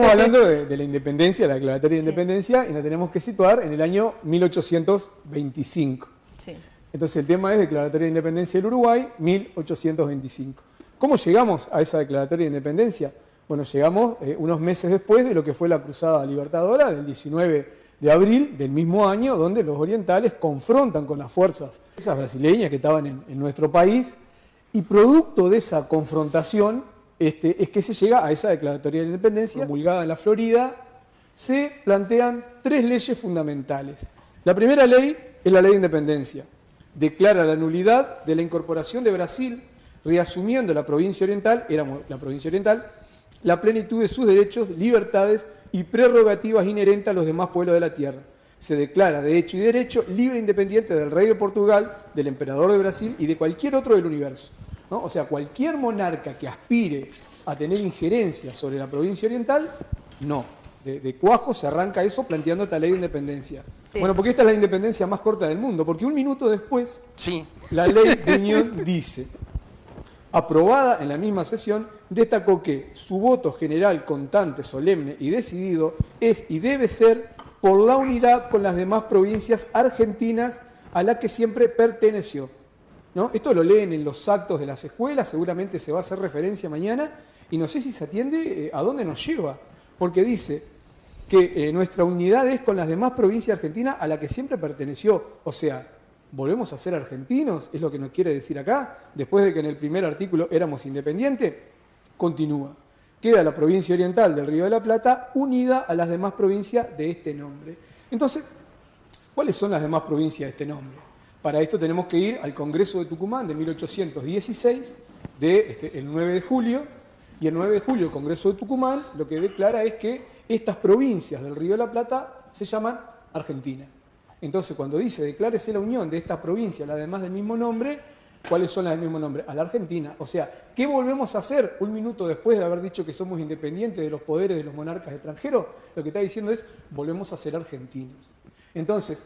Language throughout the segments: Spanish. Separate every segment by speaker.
Speaker 1: Estamos hablando de la independencia, la declaratoria de independencia, y nos tenemos que situar en el año 1825.
Speaker 2: Sí.
Speaker 1: Entonces el tema es declaratoria de independencia del Uruguay, 1825. ¿Cómo llegamos a esa declaratoria de independencia? Bueno, llegamos unos meses después de lo que fue la Cruzada Libertadora del 19 de abril del mismo año, donde los orientales confrontan con las fuerzas esas brasileñas que estaban en nuestro país, y producto de esa confrontación es que se llega a esa declaratoria de independencia, promulgada en la Florida. Se plantean tres leyes fundamentales. La primera ley es la ley de independencia. Declara la nulidad de la incorporación de Brasil, reasumiendo la provincia oriental, éramos la provincia oriental, la plenitud de sus derechos, libertades y prerrogativas inherentes a los demás pueblos de la tierra. Se declara de hecho y derecho libre e independiente del rey de Portugal, del emperador de Brasil y de cualquier otro del universo, ¿no? O sea, cualquier monarca que aspire a tener injerencia sobre la provincia oriental, no. De cuajo se arranca eso planteando esta ley de independencia. Sí. Bueno, porque esta es la independencia más corta del mundo, porque un minuto después,
Speaker 3: sí,
Speaker 1: la ley de Unión dice, aprobada en la misma sesión, destacó que su voto general, constante, solemne y decidido es y debe ser por la unidad con las demás provincias argentinas a las que siempre perteneció, ¿no? Esto lo leen en los actos de las escuelas, seguramente se va a hacer referencia mañana, y no sé si se atiende a dónde nos lleva, porque dice que nuestra unidad es con las demás provincias argentinas a las que siempre perteneció. O sea, ¿volvemos a ser argentinos? Es lo que nos quiere decir acá, después de que en el primer artículo éramos independientes. Continúa. Queda la provincia oriental del Río de la Plata unida a las demás provincias de este nombre. Entonces, ¿cuáles son las demás provincias de este nombre? Para esto tenemos que ir al Congreso de Tucumán de 1816, el 9 de julio, y el 9 de julio el Congreso de Tucumán lo que declara es que estas provincias del Río de la Plata se llaman Argentina. Entonces, cuando dice declárese la unión de estas provincias, las demás del mismo nombre, ¿cuáles son las del mismo nombre? A la Argentina. O sea, ¿qué volvemos a hacer un minuto después de haber dicho que somos independientes de los poderes de los monarcas extranjeros? Lo que está diciendo es, volvemos a ser argentinos. Entonces,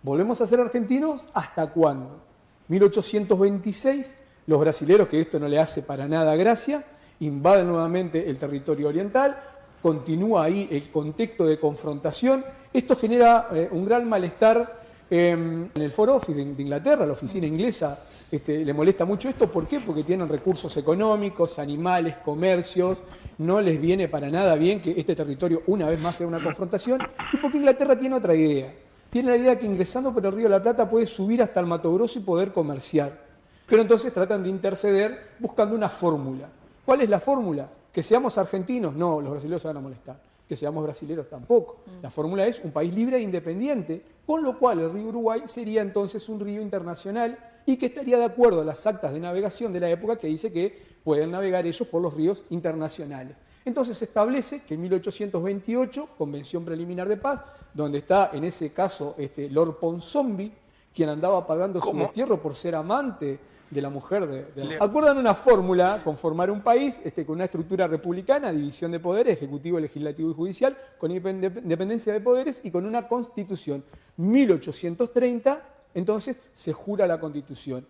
Speaker 1: ¿volvemos a ser argentinos hasta cuándo? 1826, los brasileros, que esto no le hace para nada gracia, invaden nuevamente el territorio oriental, continúa ahí el contexto de confrontación. Esto genera un gran malestar en el Foreign Office de Inglaterra, la oficina inglesa, le molesta mucho esto. ¿Por qué? Porque tienen recursos económicos, animales, comercios, no les viene para nada bien que este territorio una vez más sea una confrontación, y porque Inglaterra tiene otra idea. Tiene la idea que ingresando por el Río de la Plata puede subir hasta el Mato Grosso y poder comerciar. Pero entonces tratan de interceder buscando una fórmula. ¿Cuál es la fórmula? ¿Que seamos argentinos? No, los brasileños se van a molestar. Que seamos brasileros tampoco. La fórmula es un país libre e independiente, con lo cual el río Uruguay sería entonces un río internacional y que estaría de acuerdo a las actas de navegación de la época que dice que pueden navegar ellos por los ríos internacionales. Entonces se establece que en 1828, Convención Preliminar de Paz, donde está en ese caso Lord Ponsonby, quien andaba pagando su destierro por ser amante de la mujer acuerdan una fórmula, conformar un país con una estructura republicana, división de poderes, ejecutivo, legislativo y judicial, con independencia de poderes y con una constitución. 1830, entonces, se jura la constitución.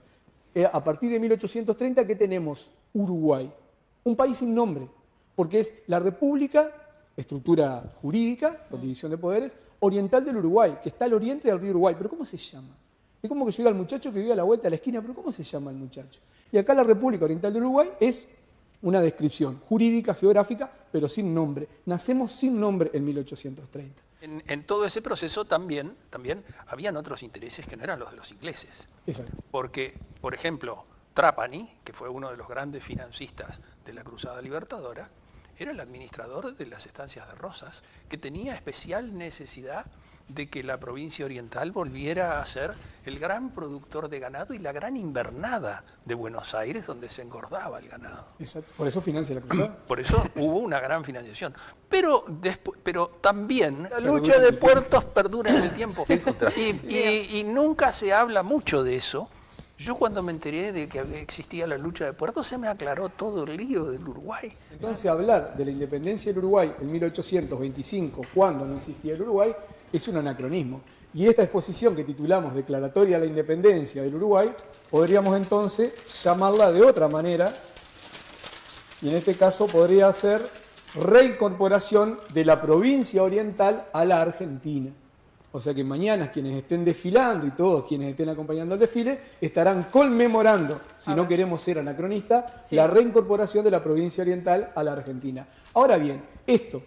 Speaker 1: A partir de 1830, ¿qué tenemos? Uruguay. Un país sin nombre, porque es la república, estructura jurídica, con división de poderes, oriental del Uruguay, que está al oriente del río Uruguay. ¿Pero cómo se llama? Es como que llega el muchacho que vive a la vuelta de la esquina, pero ¿cómo se llama el muchacho? Y acá la República Oriental del Uruguay es una descripción jurídica, geográfica, pero sin nombre. Nacemos sin nombre en 1830.
Speaker 3: En todo ese proceso también habían otros intereses que no eran los de los ingleses.
Speaker 1: Exacto.
Speaker 3: Porque, por ejemplo, Trapani, que fue uno de los grandes financistas de la Cruzada Libertadora, era el administrador de las estancias de Rosas, que tenía especial necesidad de que la provincia oriental volviera a ser el gran productor de ganado y la gran invernada de Buenos Aires, donde se engordaba el ganado.
Speaker 1: Exacto. Por eso financia la cruzada.
Speaker 3: Por eso hubo una gran financiación. Pero también la lucha de puertos perdura en el tiempo. Y nunca se habla mucho de eso. Yo cuando me enteré de que existía la lucha de puertos se me aclaró todo el lío del Uruguay.
Speaker 1: Entonces hablar de la independencia del Uruguay en 1825, cuando no existía el Uruguay, es un anacronismo. Y esta exposición que titulamos Declaratoria de la Independencia del Uruguay, podríamos entonces llamarla de otra manera, y en este caso podría ser reincorporación de la provincia oriental a la Argentina. O sea que mañana quienes estén desfilando y todos quienes estén acompañando al desfile estarán conmemorando, si no queremos ser anacronistas, la reincorporación de la provincia oriental a la Argentina. Ahora bien, esto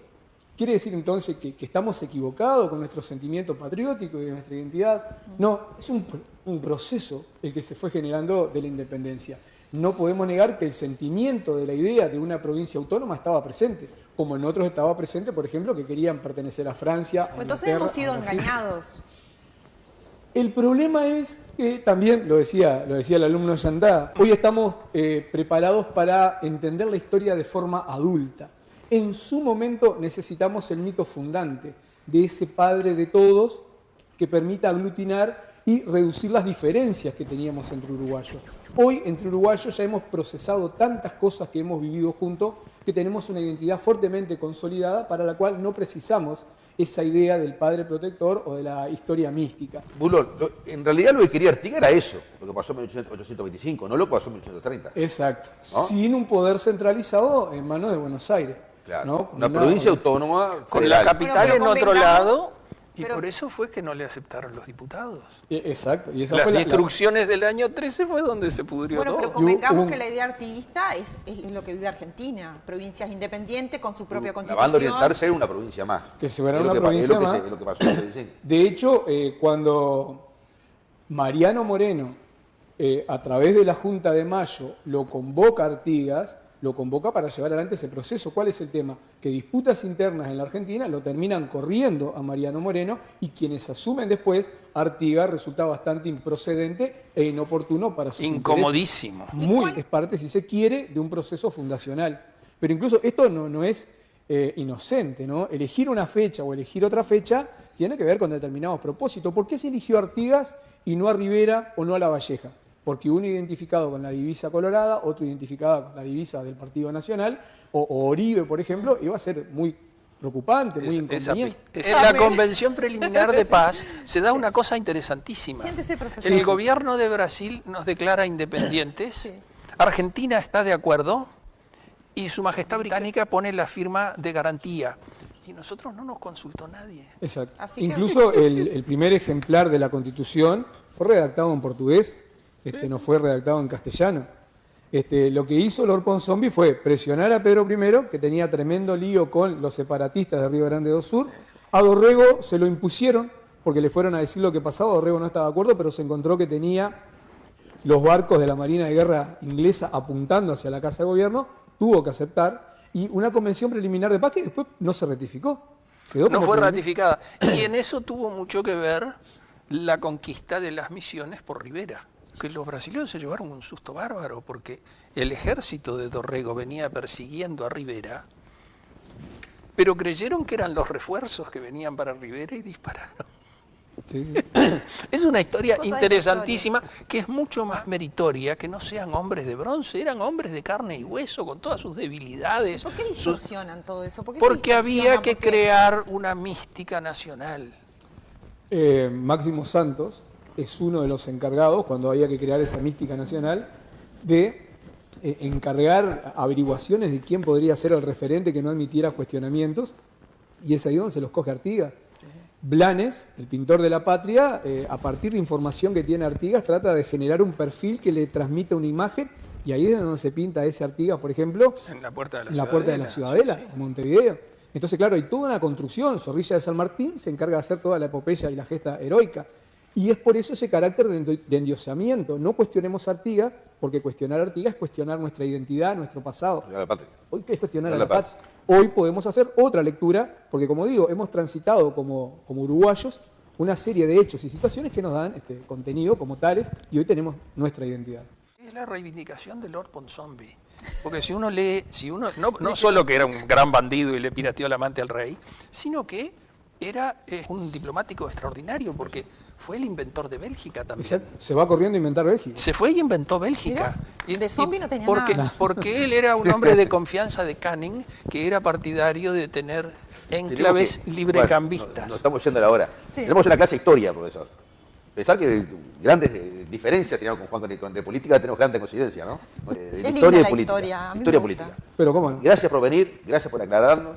Speaker 1: quiere decir entonces que estamos equivocados con nuestro sentimiento patriótico y de nuestra identidad. No, es un proceso el que se fue generando de la independencia. No podemos negar que el sentimiento de la idea de una provincia autónoma estaba presente, como en otros estaba presente, por ejemplo, que querían pertenecer a Francia.
Speaker 2: Pues entonces hemos sido engañados.
Speaker 1: El problema es que también, lo decía el alumno Yandá, hoy estamos preparados para entender la historia de forma adulta. En su momento necesitamos el mito fundante de ese padre de todos que permita aglutinar y reducir las diferencias que teníamos entre uruguayos. Hoy, entre uruguayos, ya hemos procesado tantas cosas que hemos vivido juntos que tenemos una identidad fuertemente consolidada para la cual no precisamos esa idea del padre protector o de la historia mística.
Speaker 4: Bulón, en realidad lo que quería Artigas era eso, lo que pasó en 1825, no lo que pasó en 1830.
Speaker 1: Exacto,
Speaker 4: ¿no?
Speaker 1: Sin un poder centralizado en manos de Buenos Aires.
Speaker 4: Claro.
Speaker 1: ¿no?
Speaker 4: Una provincia autónoma
Speaker 3: con
Speaker 4: federal.
Speaker 3: la capital
Speaker 2: Pero
Speaker 3: en otro lado, y
Speaker 2: pero,
Speaker 3: por eso fue que no le aceptaron los diputados.
Speaker 1: Exacto. Y esa
Speaker 3: Las
Speaker 1: fue
Speaker 3: instrucciones del año 13 fue donde se pudrió
Speaker 2: bueno,
Speaker 3: todo.
Speaker 2: pero convengamos que la idea artiguista es lo que vive Argentina, provincias independientes con su propia
Speaker 4: La banda
Speaker 2: constitución.
Speaker 4: oriental ser una provincia más.
Speaker 1: Que se fuera una provincia más.
Speaker 4: Es lo que pasó en el diseño.
Speaker 1: De hecho, cuando Mariano Moreno, a través de la Junta de Mayo, lo convoca a Artigas, lo convoca para llevar adelante ese proceso. ¿Cuál es el tema? Que disputas internas en la Argentina lo terminan corriendo a Mariano Moreno y quienes asumen después, Artigas resulta bastante improcedente e inoportuno para sus
Speaker 3: incomodísimo.
Speaker 1: Muy, es parte, si se quiere, de un proceso fundacional. Pero incluso esto no es inocente, ¿no? Elegir una fecha o elegir otra fecha tiene que ver con determinados propósitos. ¿Por qué se eligió a Artigas y no a Rivera o no a Lavalleja? Porque uno identificado con la divisa colorada, otro identificado con la divisa del Partido Nacional, o Oribe, por ejemplo, iba a ser muy preocupante, muy inconveniente.
Speaker 3: En la Convención Preliminar de Paz se da una cosa interesantísima.
Speaker 2: Siéntese, profesor.
Speaker 3: El gobierno de Brasil nos declara independientes,
Speaker 2: Sí.
Speaker 3: Argentina está de acuerdo y su majestad británica pone la firma de garantía. Y nosotros no nos consultó nadie.
Speaker 1: Exacto.
Speaker 2: Así que-
Speaker 1: Incluso el primer ejemplar de la Constitución fue redactado en portugués, no fue redactado en castellano. Lo que hizo Lord Ponsonby fue presionar a Pedro I, que tenía tremendo lío con los separatistas de Río Grande do Sur. A Dorrego se lo impusieron porque le fueron a decir lo que pasaba. Dorrego no estaba de acuerdo, pero se encontró que tenía los barcos de la Marina de Guerra inglesa apuntando hacia la Casa de Gobierno. Tuvo que aceptar. Y una convención preliminar de paz que después no se ratificó. Quedó
Speaker 3: No
Speaker 1: como
Speaker 3: fue
Speaker 1: preliminar.
Speaker 3: ratificada. Y en eso tuvo mucho que ver la conquista de las misiones por Rivera. Que los brasileños se llevaron un susto bárbaro porque el ejército de Dorrego venía persiguiendo a Rivera, pero creyeron que eran los refuerzos que venían para Rivera y dispararon.
Speaker 1: Sí, sí.
Speaker 3: Es una historia
Speaker 2: Cosa de
Speaker 3: interesantísima que es mucho más meritoria que no sean hombres de bronce, eran hombres de carne y hueso con todas sus debilidades.
Speaker 2: ¿Por qué
Speaker 3: sus-
Speaker 2: distorsionan todo eso? ¿Por qué se
Speaker 3: Porque había
Speaker 2: distorsiona?
Speaker 3: que
Speaker 2: Porque-
Speaker 3: crear una mística nacional.
Speaker 1: Máximo Santos es uno de los encargados, cuando había que crear esa mística nacional, de encargar averiguaciones de quién podría ser el referente que no admitiera cuestionamientos, y es ahí donde se los coge Artigas. Blanes, el pintor de la patria, a partir de información que tiene Artigas, trata de generar un perfil que le transmita una imagen, y ahí es donde se pinta ese Artigas, por ejemplo,
Speaker 3: En la puerta de la
Speaker 1: en la puerta de la Ciudadela,
Speaker 3: sí, sí.
Speaker 1: en Montevideo. Entonces, claro, hay toda una construcción. Zorrilla de San Martín se encarga de hacer toda la epopeya y la gesta heroica. Y es por eso ese carácter de endiosamiento. No cuestionemos a Artigas, porque cuestionar a Artigas es cuestionar nuestra identidad, nuestro pasado.
Speaker 4: La patria.
Speaker 1: Hoy que es cuestionar
Speaker 4: A
Speaker 1: a
Speaker 4: la
Speaker 1: la patria. Hoy podemos hacer otra lectura, porque como digo, hemos transitado como uruguayos una serie de hechos y situaciones que nos dan contenido como tales, y hoy tenemos nuestra identidad.
Speaker 3: Es la reivindicación de Lord Ponsonby. Porque si uno lee, no solo que era un gran bandido y le pirateó la amante al rey, sino que era un diplomático extraordinario, porque fue el inventor de Bélgica también.
Speaker 1: Se va corriendo a inventar Bélgica.
Speaker 3: Se fue y inventó Bélgica.
Speaker 2: Mirá, de zombie no tenía
Speaker 3: porque,
Speaker 2: nada.
Speaker 3: Porque él era un hombre de confianza de Canning, que era partidario de tener enclaves
Speaker 4: Tenemos que-
Speaker 3: librecambistas.
Speaker 4: Bueno, nos estamos yendo a la hora.
Speaker 2: Sí.
Speaker 4: Tenemos una clase de historia, profesor. pensar que grandes diferencias teníamos con Juan, de política tenemos grandes coincidencias, ¿no? De
Speaker 2: Es
Speaker 4: historia
Speaker 2: linda
Speaker 4: y política.
Speaker 2: la historia, a mí me
Speaker 4: Historia y
Speaker 2: gusta.
Speaker 4: política.
Speaker 1: Pero cómo no.
Speaker 4: Gracias por venir, gracias por aclararnos.